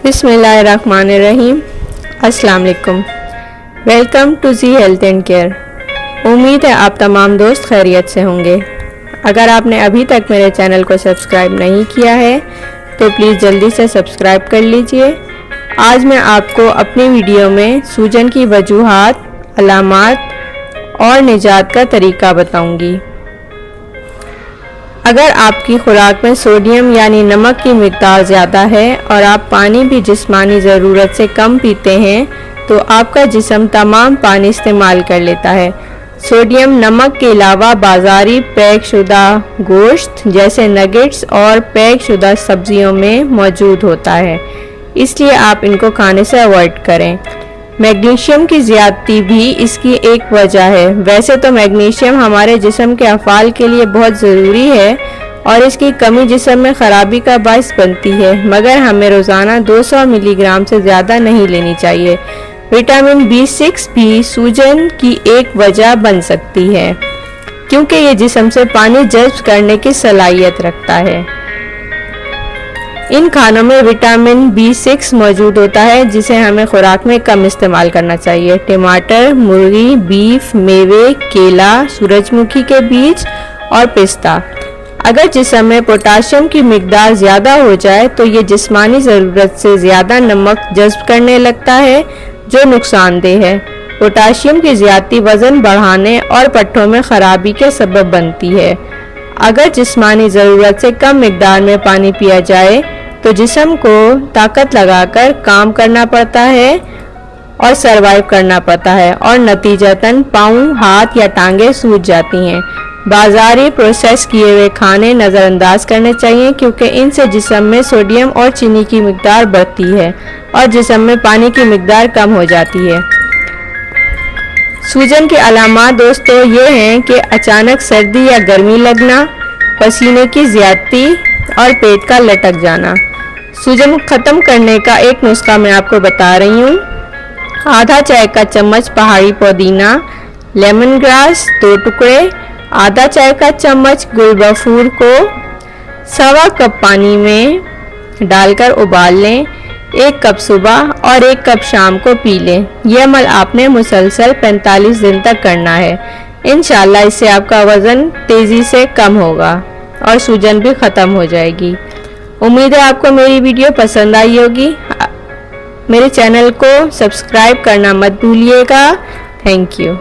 بسم اللہ الرحمن الرحیم۔ السلام علیکم، welcome to the health and care. امید ہے آپ تمام دوست خیریت سے ہوں گے۔ اگر آپ نے ابھی تک میرے چینل کو سبسکرائب نہیں کیا ہے تو پلیز جلدی سے سبسکرائب کر لیجئے۔ آج میں آپ کو اپنی ویڈیو میں سوجن کی وجوہات، علامات اور نجات کا طریقہ بتاؤں گی۔ اگر آپ کی خوراک میں سوڈیم یعنی نمک کی مقدار زیادہ ہے اور آپ پانی بھی جسمانی ضرورت سے کم پیتے ہیں تو آپ کا جسم تمام پانی استعمال کر لیتا ہے۔ سوڈیم نمک کے علاوہ بازاری پیک شدہ گوشت جیسے نگٹس اور پیک شدہ سبزیوں میں موجود ہوتا ہے، اس لیے آپ ان کو کھانے سے اوائڈ کریں۔ میگنیشیم کی زیادتی بھی اس کی ایک وجہ ہے۔ ویسے تو میگنیشیم ہمارے جسم کے افعال کے لیے بہت ضروری ہے اور اس کی کمی جسم میں خرابی کا باعث بنتی ہے، مگر ہمیں روزانہ 200 ملی گرام سے زیادہ نہیں لینی چاہیے۔ وٹامن B6 بھی سوجن کی ایک وجہ بن سکتی ہے کیونکہ یہ جسم سے پانی جذب کرنے کی صلاحیت رکھتا ہے۔ ان کھانوں میں وٹامن B6 موجود ہوتا ہے جسے ہمیں خوراک میں کم استعمال کرنا چاہیے۔ ٹماٹر، مرغی، بیف، میوے، کیلا، سورج مکھی کے بیج اور پستہ۔ اگر جسم میں پوٹاشیم کی مقدار زیادہ ہو جائے تو یہ جسمانی ضرورت سے زیادہ نمک جذب کرنے لگتا ہے جو نقصان دہ ہے۔ پوٹاشیم کی زیادتی وزن بڑھانے اور پٹھوں میں خرابی کے سبب بنتی ہے۔ اگر جسمانی ضرورت سے کم مقدار میں پانی پیا جائے تو جسم کو طاقت لگا کر کام کرنا پڑتا ہے اور سروائیو کرنا پڑتا ہے اور نتیجتاً پاؤں، ہاتھ یا ٹانگیں سوج جاتی ہیں۔ بازاری پروسیس کیے ہوئے کھانے نظر انداز کرنے چاہیے کیونکہ ان سے جسم میں سوڈیم اور چینی کی مقدار بڑھتی ہے اور جسم میں پانی کی مقدار کم ہو جاتی ہے۔ سوجن کی علامات دوستو یہ ہیں کہ اچانک سردی یا گرمی لگنا، پسینے کی زیادتی اور پیٹ کا لٹک جانا۔ سوجن ختم کرنے کا ایک نسخہ میں آپ کو بتا رہی ہوں۔ آدھا چائے کا چمچ پہاڑی پودینہ، لیمن گراس 2 ٹکڑے، آدھا چائے کا چمچ گل بفور کو 1.25 کپ پانی میں ڈال کر ابال لیں۔ 1 کپ صبح اور 1 کپ شام کو پی لیں۔ یہ عمل آپ نے مسلسل 45 دن تک کرنا ہے۔ انشاءاللہ اس سے آپ کا وزن تیزی سے کم ہوگا اور سوجن بھی ختم ہو جائے گی۔ امید ہے آپ کو میری ویڈیو پسند آئی ہوگی۔ میرے چینل کو سبسکرائب کرنا مت بھولیے گا۔ Thank you.